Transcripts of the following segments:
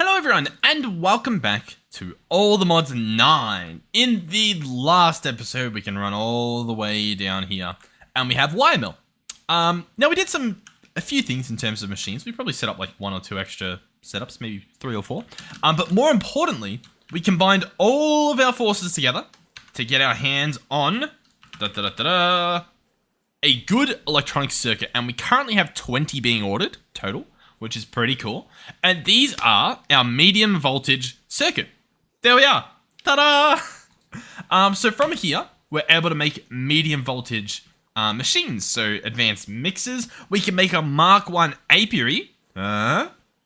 Hello everyone, and welcome back to All the Mods 9. In the last episode, we can run all the way down here, and we have wire mill. Now we did a few things in terms of machines. We probably set up like 1 or 2 extra setups, maybe 3 or 4. But more importantly, we combined all of our forces together to get our hands on a good electronic circuit, and we currently have 20 being ordered total, which is pretty cool. And these are our medium voltage circuit. There we are. Ta-da! So from here, we're able to make medium voltage machines. So advanced mixers. We can make a Mark 1 apiary.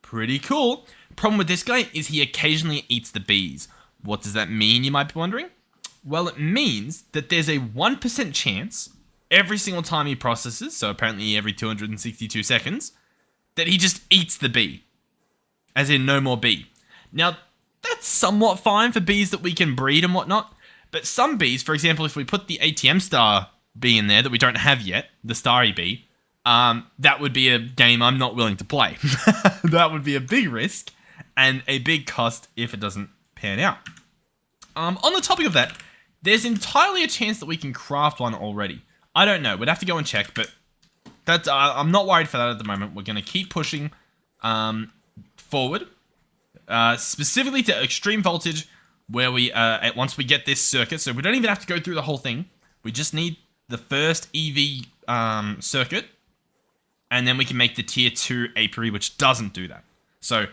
Pretty cool. Problem with this guy is he occasionally eats the bees. What does that mean, you might be wondering? Well, it means that there's a 1% chance every single time he processes, so apparently every 262 seconds, that he just eats the bee. As in, no more bee. Now, that's somewhat fine for bees that we can breed and whatnot. But some bees, for example, if we put the ATM star bee in there that we don't have yet, the starry bee, that would be a game I'm not willing to play. That would be a big risk and a big cost if it doesn't pan out. On the topic of that, there's entirely a chance that we can craft one already. I don't know. We'd have to go and check, but that's, I'm not worried for that at the moment. We're going to keep pushing forward, specifically to extreme voltage, where we once we get this circuit. So we don't even have to go through the whole thing. We just need the first EV circuit, and then we can make the tier 2 apiary, which doesn't do that. So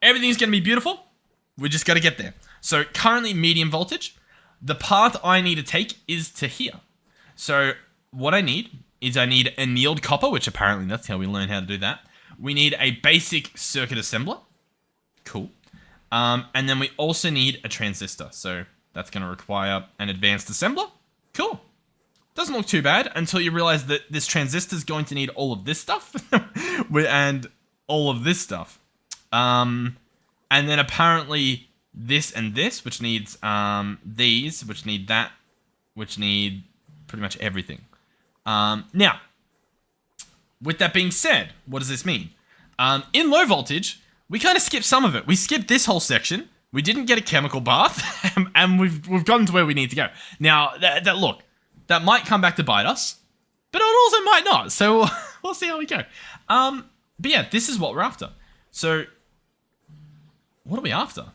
everything's going to be beautiful. We just got to get there. So currently medium voltage. The path I need to take is to here. So what I need is I need annealed copper, which apparently that's how we learn how to do that. We need a basic circuit assembler. Cool. And then we also need a transistor. So that's going to require an advanced assembler. Cool. Doesn't look too bad until you realize that this transistor is going to need all of this stuff. And all of this stuff. And then apparently this and this, which needs these, which need that, which need pretty much everything. Now, with that being said, what does this mean? In low voltage, we kind of skipped some of it. We skipped this whole section. We didn't get a chemical bath, and we've gotten to where we need to go. Now, look, that might come back to bite us, but it also might not. So we'll see how we go. But yeah, this is what we're after. So, what are we after?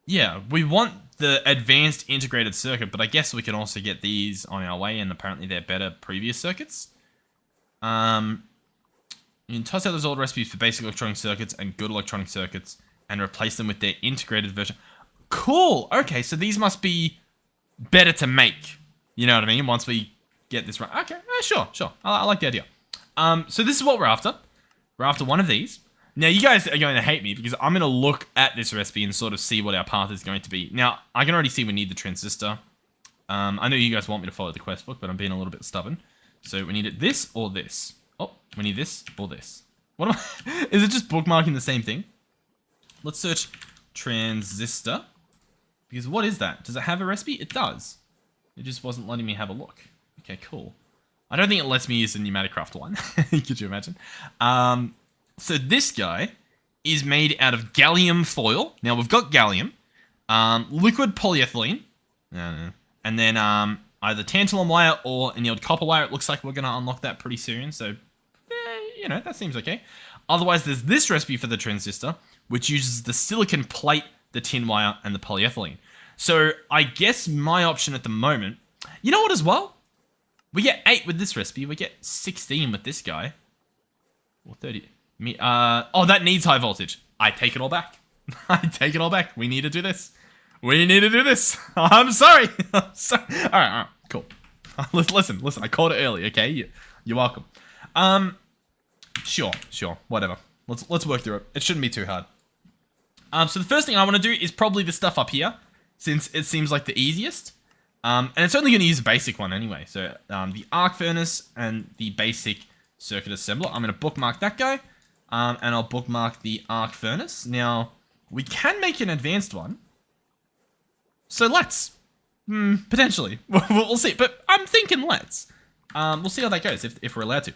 Yeah, we want the advanced integrated circuit, but I guess we can also get these on our way, and apparently they're better previous circuits. You can toss out those old recipes for basic electronic circuits and good electronic circuits and replace them with their integrated version. Cool! Okay, so these must be better to make. You know what I mean? Once we get this right. Okay, sure. I like the idea. So this is what we're after. We're after one of these. Now, you guys are going to hate me because I'm going to look at this recipe and sort of see what our path is going to be. Now, I can already see we need the transistor. I know you guys want me to follow the quest book, but I'm being a little bit stubborn. So we need it this or this. Oh, we need this or this. What am I? Is it just bookmarking the same thing? Let's search transistor. Because what is that? Does it have a recipe? It does. It just wasn't letting me have a look. Okay, cool. I don't think it lets me use the Pneumaticraft one. Could you imagine? So this guy is made out of gallium foil. Now, we've got gallium, liquid polyethylene, and then either tantalum wire or annealed copper wire. It looks like we're going to unlock that pretty soon, so, you know, that seems okay. Otherwise, there's this recipe for the transistor, which uses the silicon plate, the tin wire, and the polyethylene. So I guess my option at the moment... You know what as well? We get 8 with this recipe. We get 16 with this guy. Or 30... oh, that needs high voltage. I take it all back. I take it all back. We need to do this. We need to do this. I'm sorry. I'm sorry. All right, cool. Listen. I called it early, okay? You're welcome. Sure, whatever. Let's work through it. It shouldn't be too hard. So the first thing I want to do is probably the stuff up here, since it seems like the easiest. And it's only going to use a basic one anyway. So the arc furnace and the basic circuit assembler. I'm going to bookmark that guy. And I'll bookmark the arc furnace. Now, we can make an advanced one. So let's. Potentially. We'll see. But I'm thinking let's. We'll see how that goes, if we're allowed to.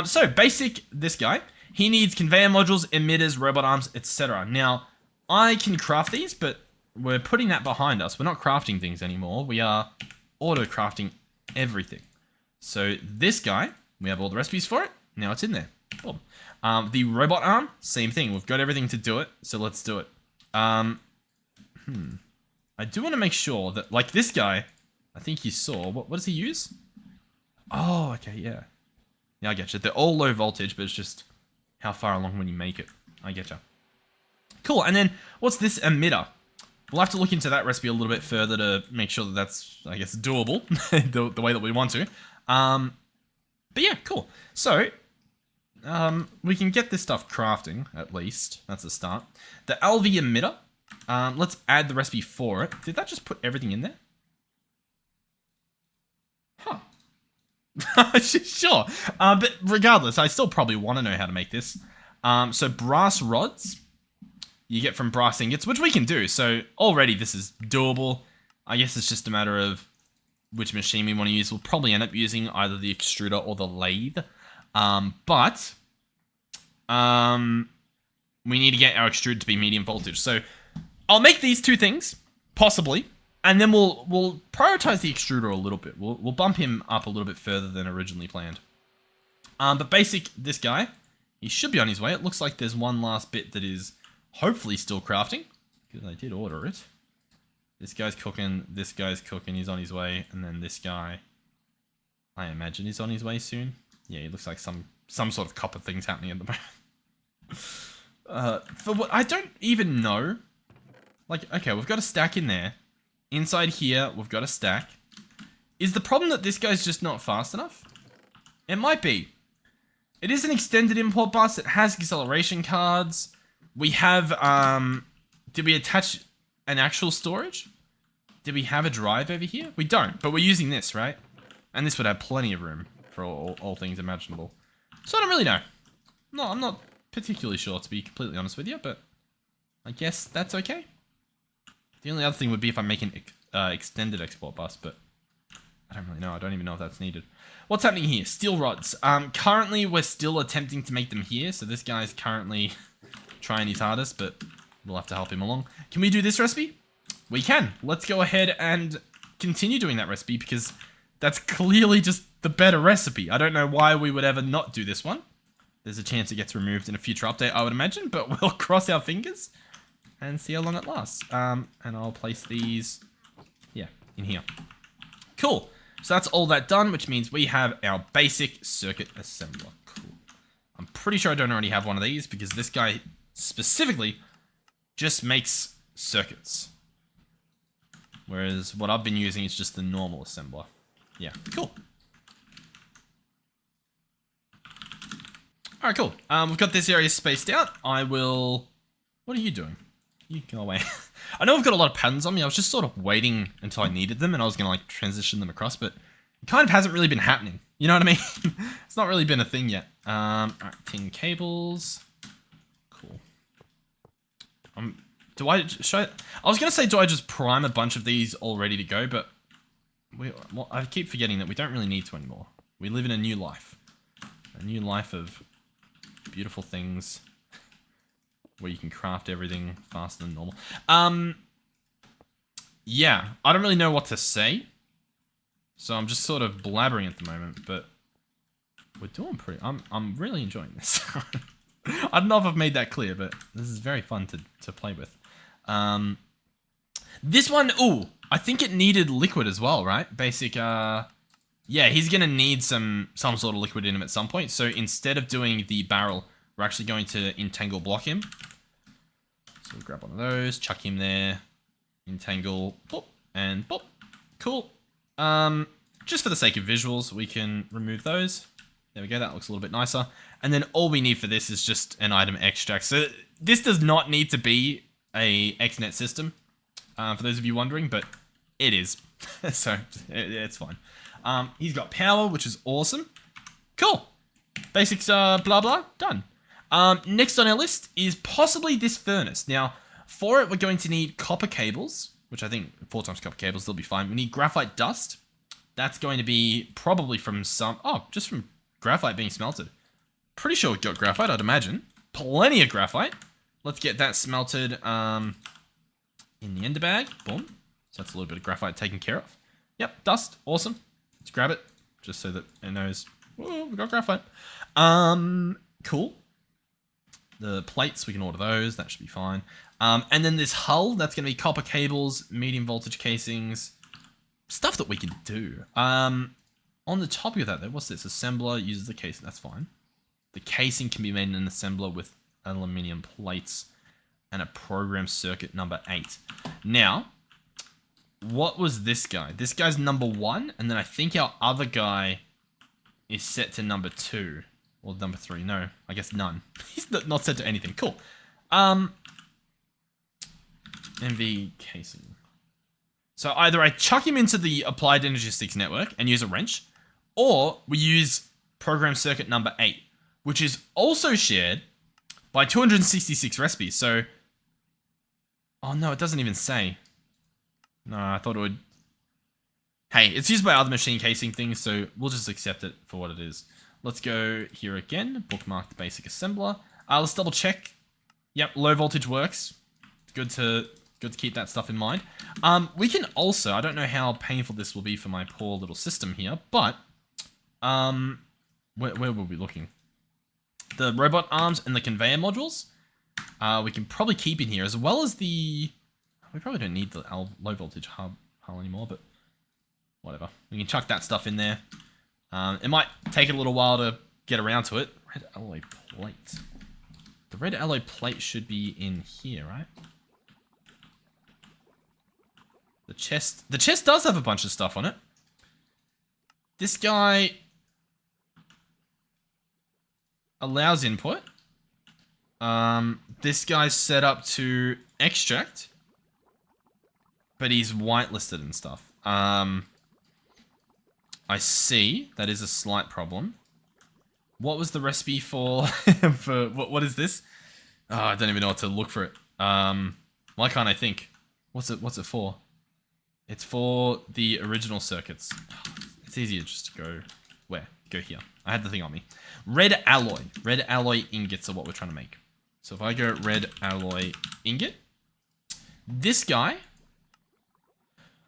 So, basic, this guy. He needs conveyor modules, emitters, robot arms, etc. Now, I can craft these, but we're putting that behind us. We're not crafting things anymore. We are auto-crafting everything. So this guy, we have all the recipes for it. Now it's in there. Cool. The robot arm, same thing. We've got everything to do it, so let's do it. I do want to make sure that, like this guy, I think you saw, what does he use? Oh, okay, yeah. Yeah, I get you. They're all low voltage, but it's just how far along when you make it. I get you. Cool, and then what's this emitter? We'll have to look into that recipe a little bit further to make sure that that's, I guess, doable the way that we want to. But yeah, cool. So, we can get this stuff crafting, at least. That's a start. The LV emitter, let's add the recipe for it. Did that just put everything in there? Huh. Sure. But regardless, I still probably want to know how to make this. So brass rods, you get from brass ingots, which we can do. So already this is doable. I guess it's just a matter of which machine we want to use. We'll probably end up using either the extruder or the lathe. But we need to get our extrude to be medium voltage. So I'll make these two things, possibly, and then we'll prioritize the extruder a little bit. We'll bump him up a little bit further than originally planned. But basic, this guy, he should be on his way. It looks like there's one last bit that is hopefully still crafting, because I did order it. This guy's cooking, he's on his way, and then this guy, I imagine, is on his way soon. Yeah, he looks like some sort of copper thing's happening at the moment. For what, I don't even know. Like, okay, we've got a stack in there. Inside here, we've got a stack. Is the problem that this guy's just not fast enough? It might be. It is an extended import bus. It has acceleration cards. We have, did we attach an actual storage? Did we have a drive over here? We don't, but we're using this, right? And this would have plenty of room for all things imaginable. So I don't really know. No, I'm not particularly sure, to be completely honest with you, but I guess that's okay. The only other thing would be if I make an extended export bus, but I don't really know. I don't even know if that's needed. What's happening here? Steel rods. Currently, we're still attempting to make them here, so this guy's currently trying his hardest, but we'll have to help him along. Can we do this recipe? We can. Let's go ahead and continue doing that recipe, because that's clearly just the better recipe. I don't know why we would ever not do this one. There's a chance it gets removed in a future update, I would imagine, but we'll cross our fingers and see how long it lasts. And I'll place these, yeah, in here. Cool. So that's all that done, which means we have our basic circuit assembler. Cool. I'm pretty sure I don't already have one of these, because this guy specifically just makes circuits. Whereas what I've been using is just the normal assembler. Yeah, cool. Alright, cool. We've got this area spaced out. I will... What are you doing? You go away. I know I've got a lot of patterns on me. I was just sort of waiting until I needed them, and I was going to like transition them across, but it kind of hasn't really been happening. You know what I mean? It's not really been a thing yet. Alright, tin cables. Cool. I was going to say, do I just prime a bunch of these all ready to go, but I keep forgetting that we don't really need to anymore. We live in a new life. A new life of beautiful things where you can craft everything faster than normal. Yeah, I don't really know what to say, so I'm just sort of blabbering at the moment, but we're doing pretty... I'm really enjoying this. I don't know if I've made that clear, but this is very fun to play with. This one, ooh, I think it needed liquid as well, right? Basic, yeah, he's gonna need some sort of liquid in him at some point. So instead of doing the barrel, we're actually going to entangle block him. So we'll grab one of those, chuck him there, entangle, boop, and boop. Cool. Just for the sake of visuals, we can remove those. There we go, that looks a little bit nicer. And then all we need for this is just an item extract. So this does not need to be a XNet system, for those of you wondering, but it is. So it's fine. He's got power, which is awesome. Cool. Basics, blah, blah, done. Next on our list is possibly this furnace. Now, for it, we're going to need copper cables, which I think 4 times copper cables, they'll be fine. We need graphite dust. That's going to be probably from just from graphite being smelted. Pretty sure we've got graphite, I'd imagine. Plenty of graphite. let's get that smelted in the ender bag. Boom. So that's a little bit of graphite taken care of. Yep, dust. Awesome. Let's grab it just so that it knows, whoa, we got graphite. Cool. The plates, we can order those. That should be fine. And then this hull, that's going to be copper cables, medium voltage casings, stuff that we can do. On the topic of that, though, what's this? Assembler uses the casing. That's fine. The casing can be made in an assembler with aluminium plates and a program circuit number 8. Now, what was this guy? This guy's number 1, and then I think our other guy is set to number 2. Or number 3. No, I guess none. He's not set to anything. Cool. MV casing. So either I chuck him into the Applied Energistics network and use a wrench, or we use program circuit number 8, which is also shared by 266 recipes. So, oh no, it doesn't even say. No, I thought it would. Hey, it's used by other machine casing things, so we'll just accept it for what it is. Let's go here again, bookmark the basic assembler. Let's double check. Yep, low voltage works. Good to keep that stuff in mind. We can also, I don't know how painful this will be for my poor little system here, but where will we be looking? The robot arms and the conveyor modules, we can probably keep in here, as well as the, we probably don't need the low voltage hull anymore, but whatever. We can chuck that stuff in there. It might take a little while to get around to it. Red alloy plate. The red alloy plate should be in here, right? The chest does have a bunch of stuff on it. This guy allows input. This guy's set up to extract, but he's whitelisted and stuff. I see. That is a slight problem. What was the recipe for... for what is this? Oh, I don't even know what to look for it. Why can't I think? What's it for? It's for the original circuits. It's easier just to go... Where? Go here. I had the thing on me. Red alloy. Red alloy ingots are what we're trying to make. So if I go red alloy ingot, this guy...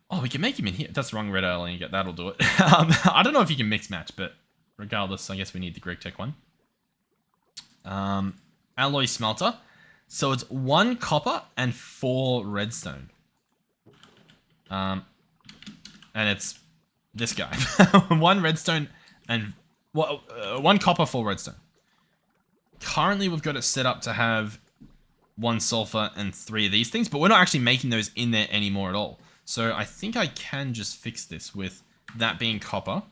Oh, we can make him in here. That's the wrong red alloy ingot. That'll do it. I don't know if you can mix match, but regardless, I guess we need the Greg Tech one. Alloy smelter. So it's 1 copper and 4 redstone. And it's this guy. 1 redstone and 1 copper, 4 redstone. Currently, we've got it set up to have 1 sulfur and 3 of these things, but we're not actually making those in there anymore at all. So I think I can just fix this with that being copper.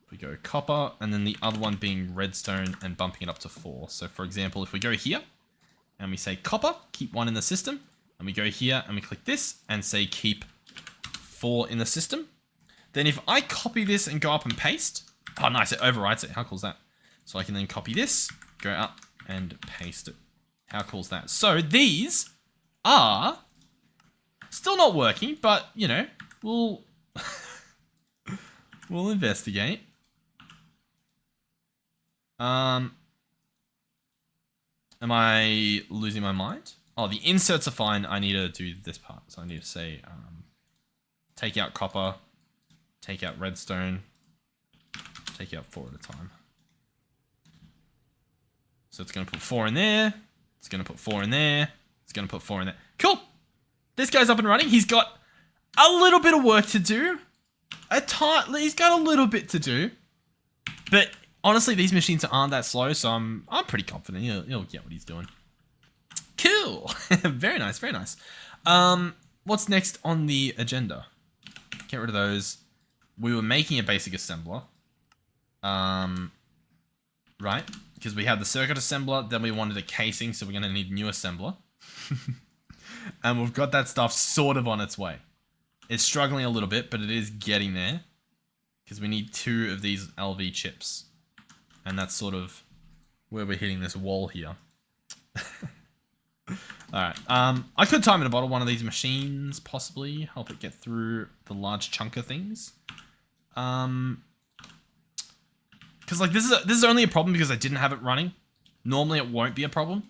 We go copper, and then the other one being redstone and bumping it up to 4. So for example, if we go here and we say copper, keep 1 in the system, and we go here and we click this and say keep 4 in the system, then if I copy this and go up and paste, oh nice, it overwrites it. How cool is that? So I can then copy this, go up and paste it. How cool is that? So these are still not working, but you know, we'll investigate. Am I losing my mind? Oh, the inserts are fine. I need to do this part. So I need to say, take out copper, take out redstone, take out 4 at a time. So it's going to put 4 in there. It's going to put 4 in there. It's going to put 4 in there. Cool. This guy's up and running. He's got a little bit of work to do. He's got a little bit to do. But honestly, these machines aren't that slow, so I'm pretty confident he'll get what he's doing. Cool. Very nice, very nice. What's next on the agenda? Get rid of those. We were making a basic assembler. Right? Because we had the circuit assembler, then we wanted a casing, so we're going to need a new assembler. And we've got that stuff sort of on its way. It's struggling a little bit, but it is getting there. Because we need 2 of these LV chips. And that's sort of where we're hitting this wall here. Alright, I could time in a bottle one of these machines, possibly. Help it get through the large chunk of things. Because like this is only a problem because I didn't have it running. Normally it won't be a problem.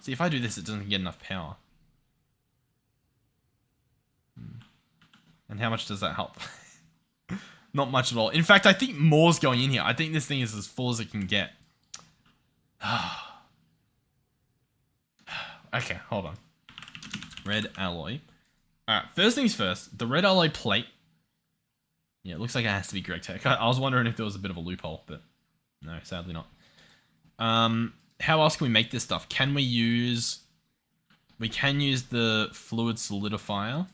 See, if I do this, it doesn't get enough power. And how much does that help? Not much at all. In fact, I think more's going in here. I think this thing is as full as it can get. Okay, hold on. Red alloy. Alright, first things first. The red alloy plate. Yeah, it looks like it has to be Greg Tech. I was wondering if there was a bit of a loophole, but no, sadly not. How else can we make this stuff? Can we use... We can use the fluid solidifier.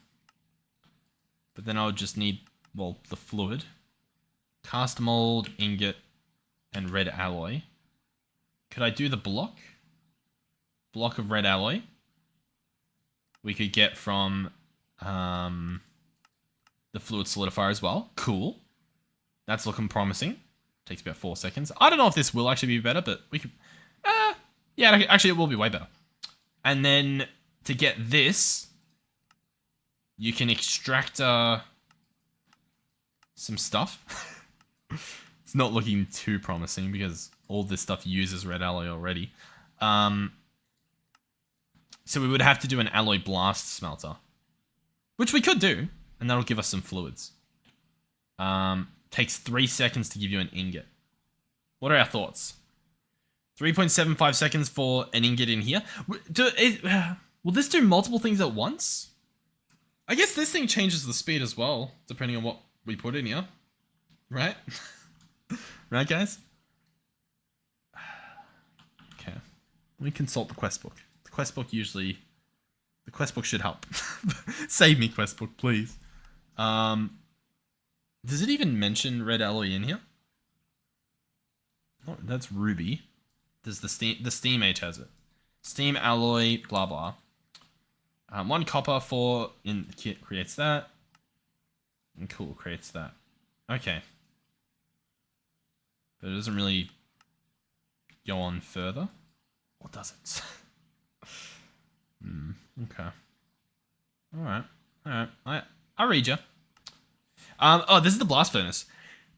But then I would just need, well, the fluid. Cast mold, ingot, and red alloy. Could I do the block? Block of red alloy. We could get from the fluid solidifier as well. Cool. That's looking promising. Takes about 4 seconds. I don't know if this will actually be better, but we could... yeah, actually it will be way better. And then to get this, you can extract some stuff. It's not looking too promising because all this stuff uses red alloy already. So we would have to do an alloy blast smelter, which we could do, and that'll give us some fluids. Takes 3 seconds to give you an ingot. What are our thoughts? 3.75 seconds for an ingot in here. Will this do multiple things at once? I guess this thing changes the speed as well, depending on what we put in here. Right? Right, guys? Okay. Let me consult the quest book. The quest book usually... The quest book should help. Save me, quest book, please. Does it even mention red alloy in here? Oh, that's ruby. Does the Steam Age has it? Steam alloy, blah blah. 1 copper, 4 in the kit creates that. And cool, creates that. Okay. But it doesn't really go on further. Or does it? Okay. Alright. Alright. I read ya. Oh, this is the blast furnace.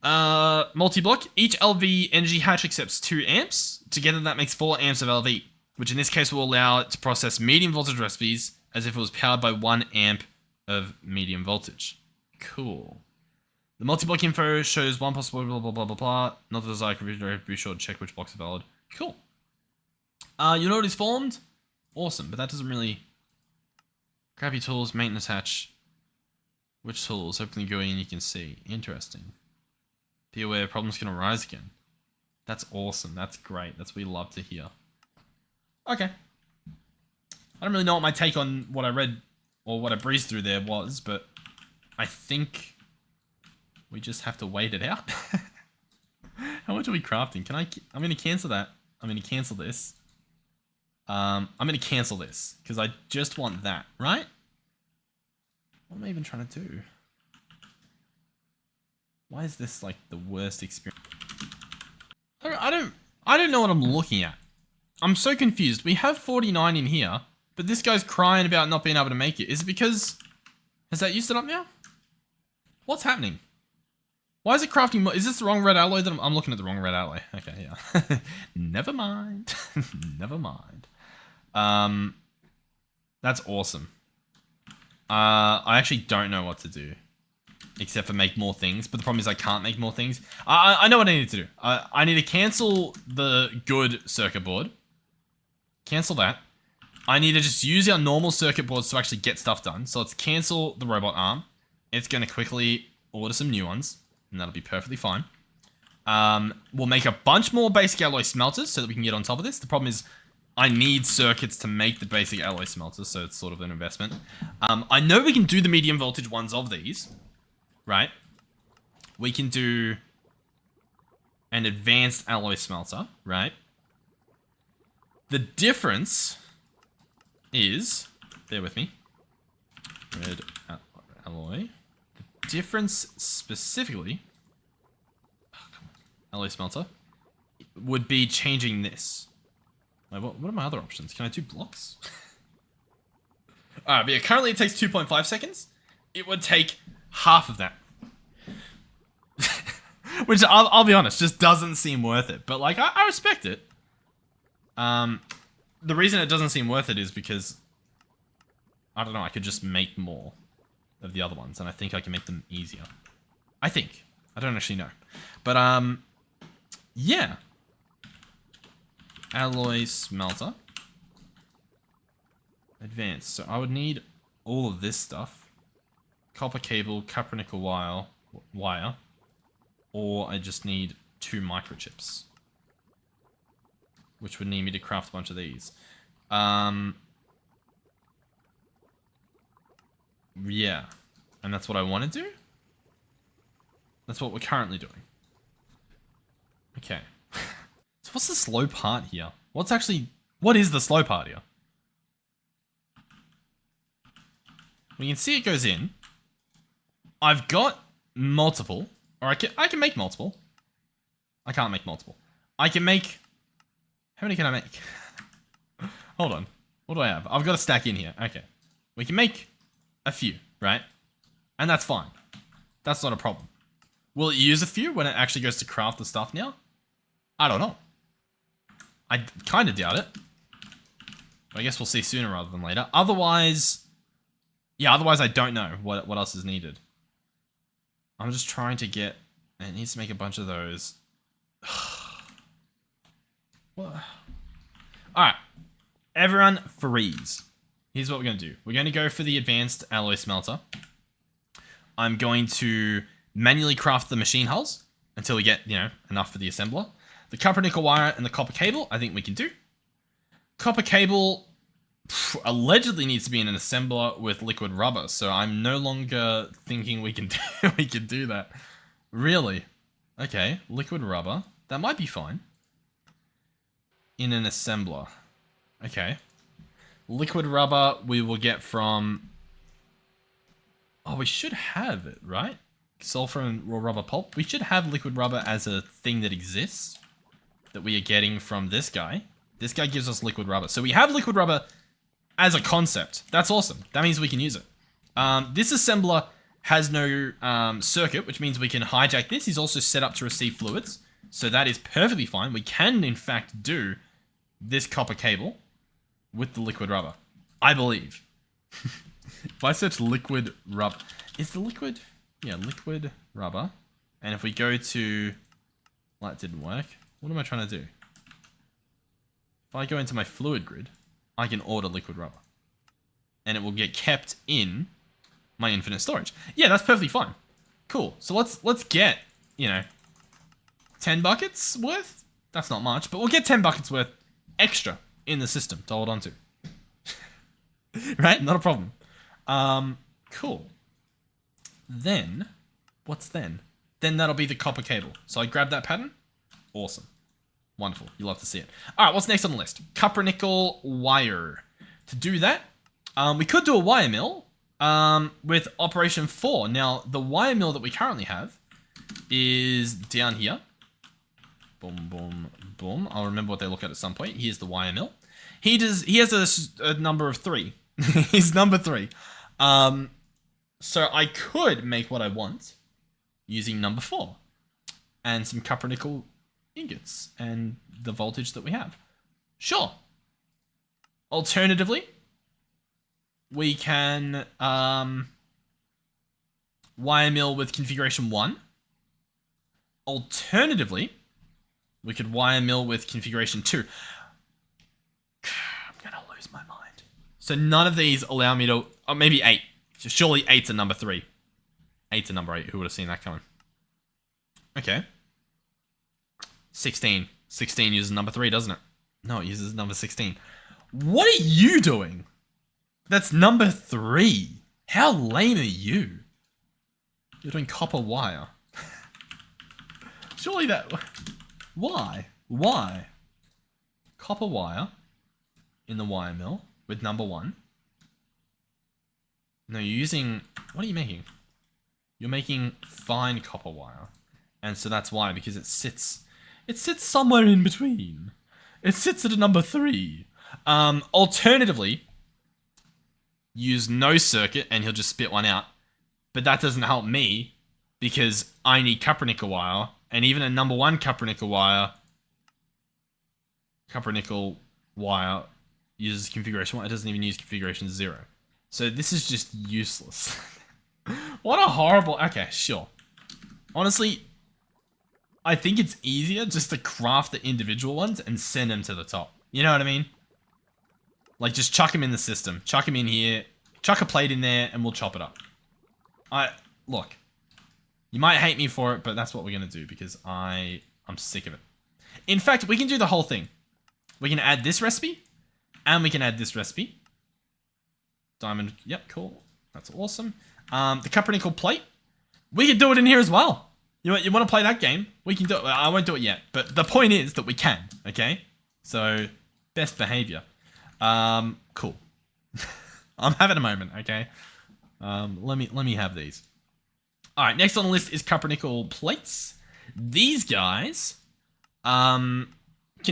Multi-block. Each LV energy hatch accepts 2 amps. Together that makes 4 amps of LV, which in this case will allow it to process medium voltage recipes as if it was powered by 1 amp of medium voltage. Cool. The multi-block info shows 1 possible blah blah blah blah blah. Not the desired configuration, be sure to check which blocks are valid. Cool. You know what is formed? Awesome, but that doesn't really... Crappy tools, maintenance hatch. Which tools? Open the GUI and you can see. Interesting. Be aware problems can arise again. That's awesome. That's great. That's what we love to hear. Okay. I don't really know what my take on what I read or what I breezed through there was, but I think we just have to wait it out. How much are we crafting? I'm going to cancel that. I'm going to cancel this. I'm going to cancel this because I just want that, right? What am I even trying to do? Why is this like the worst experience? I don't know what I'm looking at. I'm so confused. We have 49 in here, but this guy's crying about not being able to make it. Is it because... Has that used it up now? What's happening? Why is it crafting more? Is this the wrong red alloy? I'm looking at the wrong red alloy. Okay, yeah. Never mind. Never mind. That's awesome. I actually don't know what to do. Except for make more things. But the problem is I can't make more things. I know what I need to do. I need to cancel the good circuit board. Cancel that. I need to just use our normal circuit boards to actually get stuff done. So let's cancel the robot arm. It's going to quickly order some new ones. And that'll be perfectly fine. We'll make a bunch more basic alloy smelters so that we can get on top of this. The problem is I need circuits to make the basic alloy smelters. So it's sort of an investment. I know we can do the medium voltage ones of these. Right? We can do an advanced alloy smelter, right? The difference is, bear with me, red alloy. The difference specifically, alloy smelter, would be changing this. Wait, what are my other options? Can I do blocks? Alright, but yeah, currently it takes 2.5 seconds. It would take half of that. Which, I'll be honest, just doesn't seem worth it. But, like, I respect it. the reason it doesn't seem worth it is because, I don't know, I could just make more of the other ones, and I think I can make them easier. I think. I don't actually know. But, yeah. Alloy smelter. Advanced. So I would need all of this stuff. Copper cable, copper nickel wire. Or I just need 2 microchips. Which would need me to craft a bunch of these. Yeah. And that's what I want to do? That's what we're currently doing. Okay. So what's the slow part here? What is the slow part here? We can see it goes in. I've got multiple. Or I can make multiple. I can't make multiple. I can make... How many can I make? Hold on. What do I have? I've got a stack in here. Okay. We can make a few, right? And that's fine. That's not a problem. Will it use a few when it actually goes to craft the stuff now? I don't know. I kind of doubt it. But I guess we'll see sooner rather than later. Otherwise... Yeah, otherwise I don't know what else is needed. I'm just trying to get... It needs to make a bunch of those. What? Alright. Everyone freeze. Here's what we're going to do. We're going to go for the advanced alloy smelter. I'm going to manually craft the machine hulls until we get, enough for the assembler. The copper nickel wire and the copper cable, I think we can do. Copper cable allegedly needs to be in an assembler with liquid rubber, so I'm no longer thinking we can do that. Really? Okay, liquid rubber. That might be fine. In an assembler. Okay. Liquid rubber we will get from... Oh, we should have it, right? Sulfur and raw rubber pulp. We should have liquid rubber as a thing that exists. That we are getting from this guy. This guy gives us liquid rubber. So we have liquid rubber as a concept. That's awesome. That means we can use it. This assembler has no circuit, which means we can hijack this. He's also set up to receive fluids. So that is perfectly fine. We can, in fact, do this copper cable with the liquid rubber. I believe. If I search liquid rubber... Is the liquid... Yeah, liquid rubber. And if we go to... Well, that didn't work. What am I trying to do? If I go into my fluid grid, I can order liquid rubber. And it will get kept in my infinite storage. Yeah, that's perfectly fine. Cool. So let's get, 10 buckets worth? That's not much, but we'll get 10 buckets worth extra in the system to hold on to. Right? Not a problem. Cool. Then, what's then? Then that'll be the copper cable. So I grab that pattern. Awesome. Wonderful. You'll love to see it. All right, what's next on the list? Copper nickel wire. To do that, we could do a wire mill with operation 4. Now, the wire mill that we currently have is down here. Boom, boom, boom. I'll remember what they look at some point. Here's the wire mill. He has a number of 3. He's number 3. So I could make what I want using number 4 and some copper nickel ingots and the voltage that we have. Sure. Alternatively, we can wire mill with configuration 1. Alternatively, we could wire mill with configuration 2. I'm gonna lose my mind. So none of these allow me to... Oh, maybe 8. Surely 8's a number 3. 8's a number 8. Who would have seen that coming? Okay. 16. 16 uses number 3, doesn't it? No, it uses number 16. What are you doing? That's number 3. How lame are you? You're doing copper wire. Surely that... Why? Why? Copper wire in the wire mill with number 1. No, you're using... What are you making? You're making fine copper wire. And so that's why, because it sits somewhere in between. It sits at a number 3. Alternatively, use no circuit and he'll just spit one out. But that doesn't help me because I need copper nickel wire. And even a number 1 copper nickel wire uses configuration 1. It doesn't even use configuration 0. So this is just useless. What a horrible... Okay, sure. Honestly, I think it's easier just to craft the individual ones and send them to the top. You know what I mean? Like, just chuck them in the system. Chuck them in here. Chuck a plate in there, and we'll chop it up. Look. You might hate me for it, but that's what we're going to do, because I'm sick of it. In fact, we can do the whole thing. We can add this recipe, and we can add this recipe. Diamond, yep, cool. That's awesome. The copper nickel plate, we can do it in here as well. You know what, you want to play that game? We can do it. I won't do it yet, but the point is that we can, okay? So, best behavior. Cool. I'm having a moment, okay? Let me have these. All right, next on the list is copper nickel plates. These guys can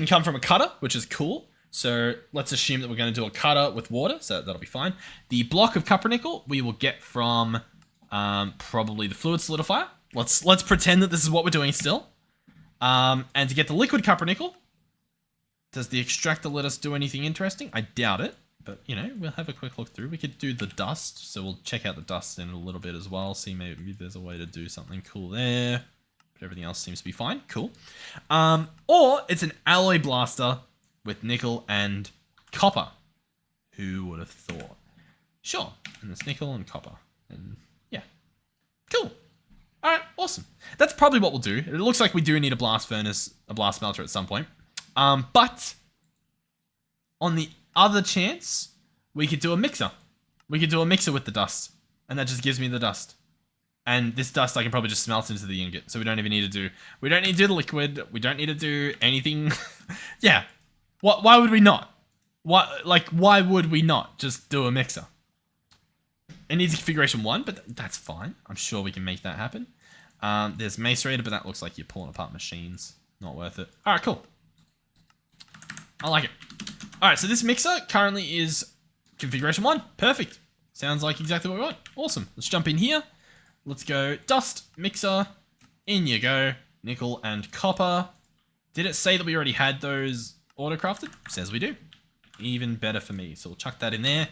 come from a cutter, which is cool. So let's assume that we're going to do a cutter with water, so that'll be fine. The block of copper nickel we will get from probably the fluid solidifier. Let's pretend that this is what we're doing still. And to get the liquid copper nickel, does the extractor let us do anything interesting? I doubt it, but you know, we'll have a quick look through. We could do the dust, so we'll check out the dust in a little bit as well. See maybe there's a way to do something cool there. But everything else seems to be fine. Cool. Or it's an alloy blaster with nickel and copper. Who would have thought? Sure. And there's nickel and copper. And yeah. Cool. Alright, awesome. That's probably what we'll do. It looks like we do need a blast furnace, a blast smelter at some point. But on the other chance, we could do a mixer. We could do a mixer with the dust. And that just gives me the dust. And this dust I can probably just smelt into the ingot. So we don't even need to do... We don't need to do the liquid. We don't need to do anything. Yeah. Why would we not? Why would we not just do a mixer? It needs configuration 1, but that's fine. I'm sure we can make that happen. There's macerator, but that looks like you're pulling apart machines. Not worth it. All right, cool. I like it. All right, so this mixer currently is configuration 1. Perfect. Sounds like exactly what we want. Awesome. Let's jump in here. Let's go dust, mixer. In you go. Nickel and copper. Did it say that we already had those auto-crafted? Says we do. Even better for me. So we'll chuck that in there.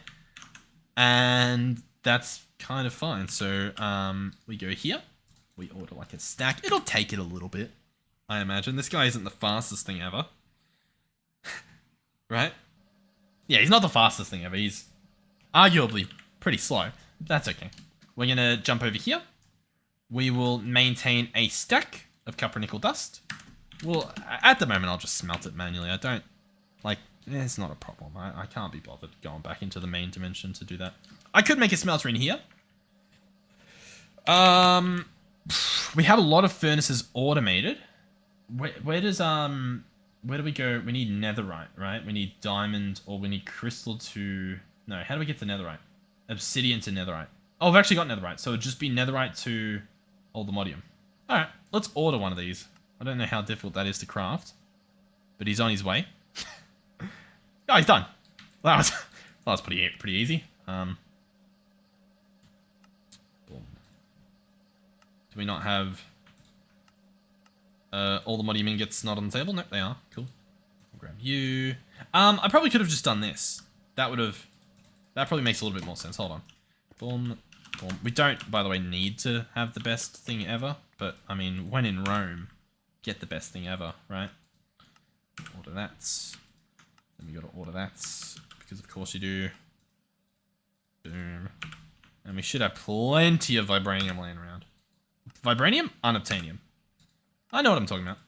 And that's kind of fine. So we go here. We order like a stack. It'll take it a little bit, I imagine. This guy isn't the fastest thing ever. Right? Yeah, he's not the fastest thing ever. He's arguably pretty slow. That's okay. We're going to jump over here. We will maintain a stack of copper nickel dust. Well, at the moment, I'll just smelt it manually. I don't, like, it's not a problem. I can't be bothered going back into the main dimension to do that. I could make a smelter in here. We have a lot of furnaces automated. Where do we go? We need netherite, right? We need diamond, or we need crystal to... No, how do we get to netherite? Obsidian to netherite. Oh, I've actually got netherite, so it'd just be netherite to oldemodium. Alright, let's order one of these. I don't know how difficult that is to craft, but he's on his way. Oh, he's done. That was pretty easy. Boom. Do we not have all the modding ingots not on the table? Nope, they are. Cool. I'll grab you. I probably could have just done this. That probably makes a little bit more sense. Hold on. Boom. Boom. We don't, by the way, need to have the best thing ever, but I mean, when in Rome, get the best thing ever, right? Order that. Then we gotta order that, because of course you do. Boom. And we should have plenty of vibranium laying around. Vibranium? Unobtainium. I know what I'm talking about.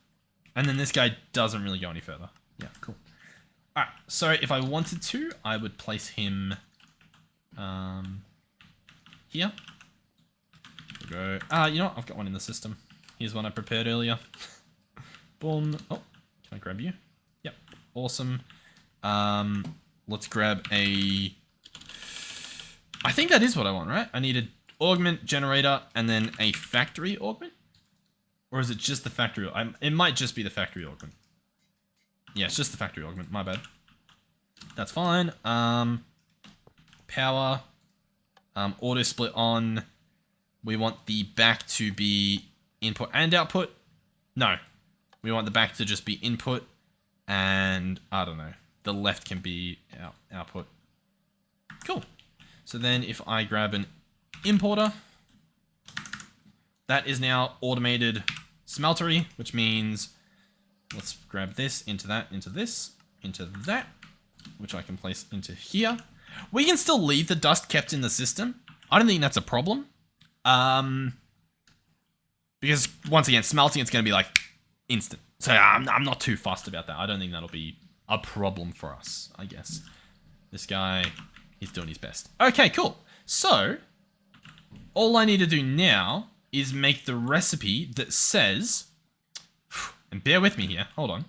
And then this guy doesn't really go any further. Yeah, cool. Alright, so if I wanted to, I would place him here. We'll go. You know what? I've got one in the system. Here's one I prepared earlier. Boom. Oh, can I grab you? Yep. Awesome. Let's grab a... I think that is what I want, right? I need an augment generator and then a factory augment? Or is it just the factory? It might just be the factory augment. Yeah, it's just the factory augment. My bad. That's fine. Power. Auto split on. We want the back to be input and output. No. We want the back to just be input and I don't know. the left can be our output. Cool. So then if I grab an importer, that is now automated smeltery, which means let's grab this into that, into this, into that, which I can place into here. We can still leave the dust kept in the system. I don't think that's a problem. Because once again, smelting, it's going to be like instant. So I'm not too fussed about that. I don't think that'll be a problem for us, I guess. This guy, he's doing his best. Okay, cool. So all I need to do now is make the recipe that says, and bear with me here, hold on.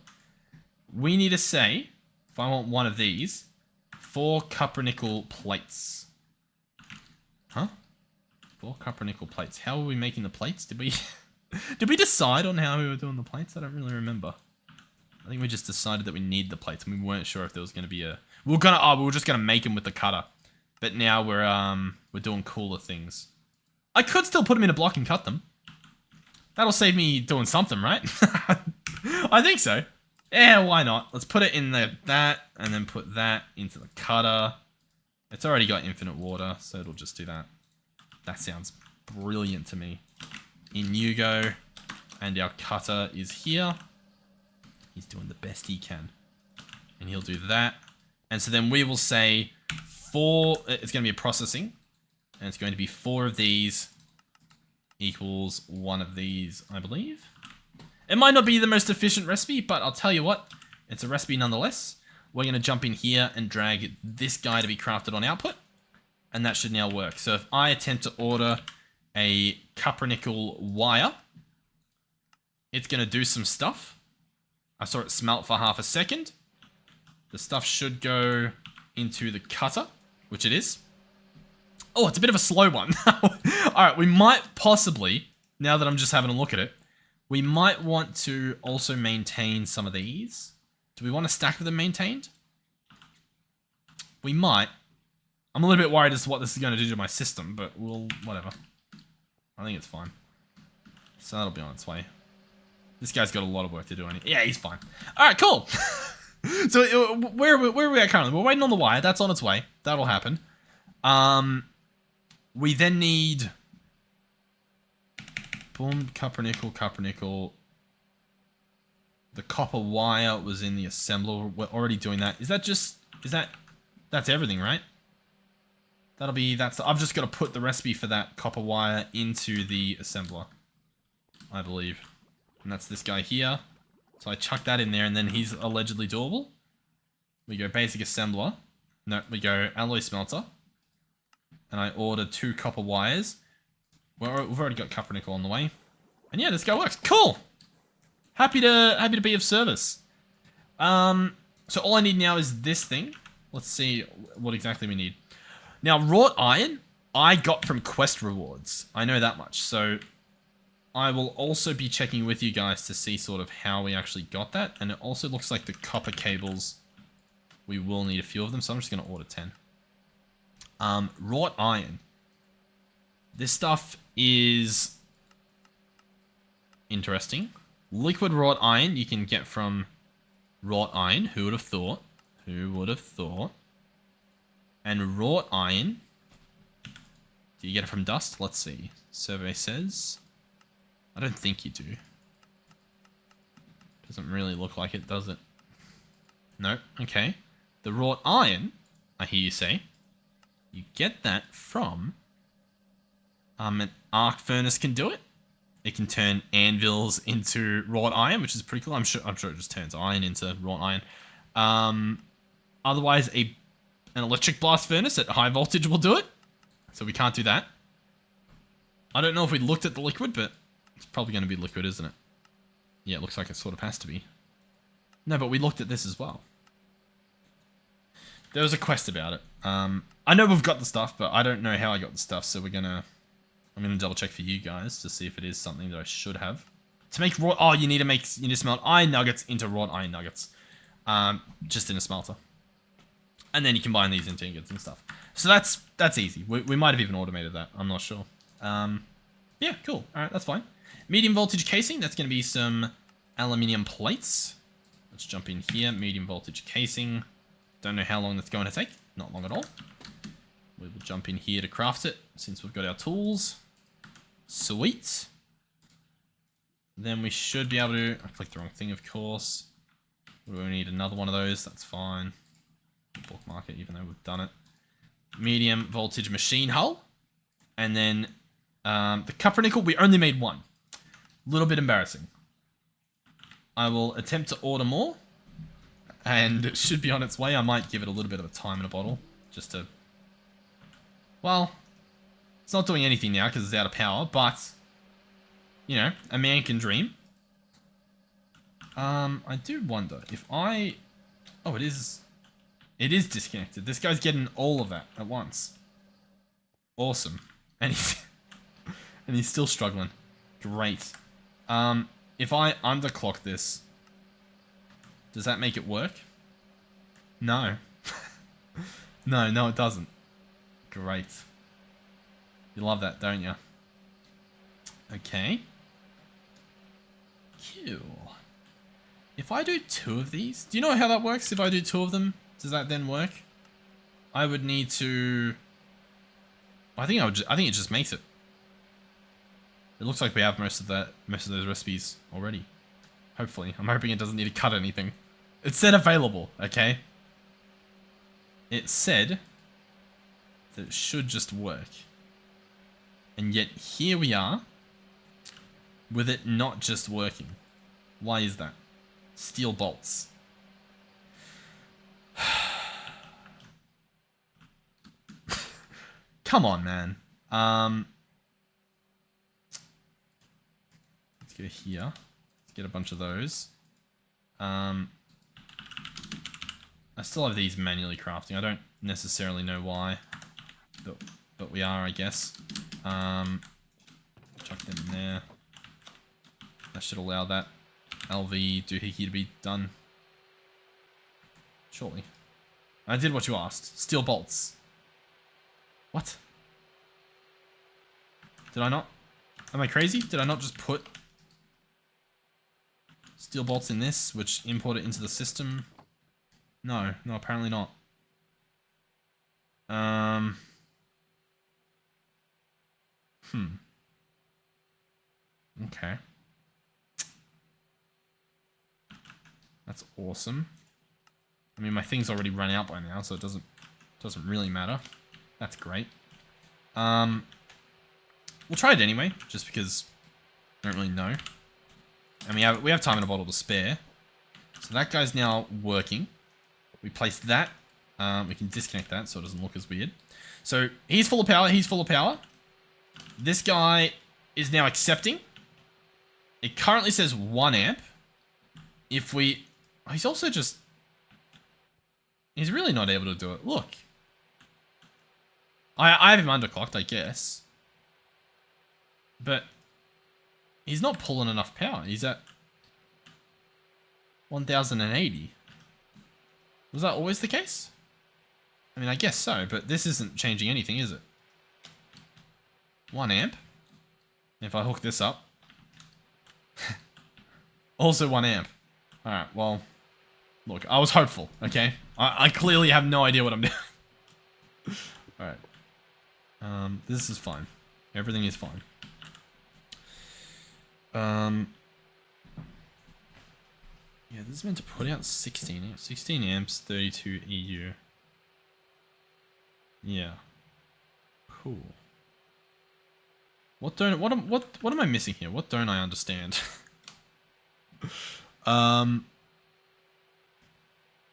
We need to say, if I want one of these, 4 cupronickel plates. Huh? 4 cupronickel plates. How are we making the plates? Did we did we decide on how we were doing the plates? I don't really remember. I think we just decided that we need the plates, and we weren't sure if there was going to be a. We were just gonna make them with the cutter, but now we're doing cooler things. I could still put them in a block and cut them. That'll save me doing something, right? I think so. Yeah, why not? Let's put it in that, and then put that into the cutter. It's already got infinite water, so it'll just do that. That sounds brilliant to me. In you go, and our cutter is here. He's doing the best he can. And he'll do that. And so then we will say 4, it's going to be a processing, and it's going to be 4 of these equals 1 of these, I believe. It might not be the most efficient recipe, but I'll tell you what, it's a recipe nonetheless. We're going to jump in here and drag this guy to be crafted on output, and that should now work. So if I attempt to order a cupronickel wire, it's going to do some stuff. I saw it smelt for half a second. The stuff should go into the cutter, which it is. Oh, it's a bit of a slow one. Alright, we might possibly, now that I'm just having a look at it, we might want to also maintain some of these. Do we want a stack of them maintained? We might. I'm a little bit worried as to what this is going to do to my system, but we'll, whatever. I think it's fine. So that'll be on its way. This guy's got a lot of work to do. Yeah, he's fine. Alright, cool. So where are we at currently? We're waiting on the wire. That's on its way. That'll happen. We then need... Boom, cupronickel. The copper wire was in the assembler. We're already doing that. That's everything, right? I've just got to put the recipe for that copper wire into the assembler, I believe. And that's this guy here. So I chuck that in there, and then he's allegedly doable. We go basic assembler. No, we go alloy smelter. And I order 2 copper wires. We've already got cupronickel on the way. And yeah, this guy works. Cool! Happy to be of service. So all I need now is this thing. Let's see what exactly we need. Now, wrought iron, I got from quest rewards. I know that much. So I will also be checking with you guys to see sort of how we actually got that. And it also looks like the copper cables, we will need a few of them. So I'm just going to order 10. Wrought iron. This stuff is interesting. Liquid wrought iron you can get from wrought iron. Who would have thought? Who would have thought? And wrought iron, do you get it from dust? Let's see. Survey says... I don't think you do. Doesn't really look like it, does it? No. Okay. The wrought iron, I hear you say, you get that from... an arc furnace can do it. It can turn anvils into wrought iron, which is pretty cool. I'm sure it just turns iron into wrought iron. Otherwise, an electric blast furnace at high voltage will do it. So we can't do that. I don't know if we looked at the liquid, but it's probably going to be liquid, isn't it? Yeah, it looks like it sort of has to be. No, but we looked at this as well. There was a quest about it. I know we've got the stuff, but I don't know how I got the stuff, so I'm gonna double check for you guys to see if it is something that I should have. To make raw, oh, you need to smelt iron nuggets into wrought iron nuggets, just in a smelter, and then you combine these into ingots and stuff. So that's easy. We might have even automated that. I'm not sure. Yeah, cool. All right, that's fine. Medium voltage casing. That's gonna be some aluminium plates. Let's jump in here. Medium voltage casing. Don't know how long that's going to take. Not long at all. We will jump in here to craft it since we've got our tools. Sweet. Then we should be able to... I clicked the wrong thing, of course. We need another one of those. That's fine. Bookmark it, even though we've done it. Medium voltage machine hull. And then the copper nickel, we only made one. A little bit embarrassing. I will attempt to order more. And it should be on its way. I might give it a little bit of a time in a bottle. Just to... Well, it's not doing anything now because it's out of power. But, you know, a man can dream. I do wonder if I... Oh, it is disconnected. This guy's getting all of that at once. Awesome. And he's still struggling. Great. If I underclock this, does that make it work? No. No, it doesn't. Great. You love that, don't you? Okay. Cool. If I do 2 of these, do you know how that works? If I do 2 of them, does that then work? I would need to... I think it just makes it. It looks like we have most of those recipes already. Hopefully. I'm hoping it doesn't need to cut anything. It said available, okay? It said that it should just work. And yet here we are with it not just working. Why is that? Steel bolts. Come on, man. Let's go here. Let's get a bunch of those. I still have these manually crafting. I don't necessarily know why. But we are, I guess. Chuck them in there. That should allow that LV doohickey to be done. Surely. I did what you asked. Steel bolts. What? Did I not? Am I crazy? Did I not just put steel bolts in this, which import it into the system? No, apparently not. Okay. That's awesome. I mean, my thing's already run out by now, so it doesn't really matter. That's great. We'll try it anyway, just because I don't really know. And we have time in a bottle to spare. So that guy's now working. We place that. We can disconnect that so it doesn't look as weird. So he's full of power. He's full of power. This guy is now accepting. It currently says 1 amp. If we... He's also just... He's really not able to do it. Look. I have him underclocked, I guess. But he's not pulling enough power. He's at 1080. Was that always the case? I mean, I guess so, but this isn't changing anything, is it? 1 amp. If I hook this up. Also 1 amp. Alright, well... Look, I was hopeful, okay? I clearly have no idea what I'm doing. Alright. This is fine. Everything is fine. Yeah, this is meant to put out 16 amps. 16 amps, 32 EU. Yeah. Cool. What am I missing here? What don't I understand? I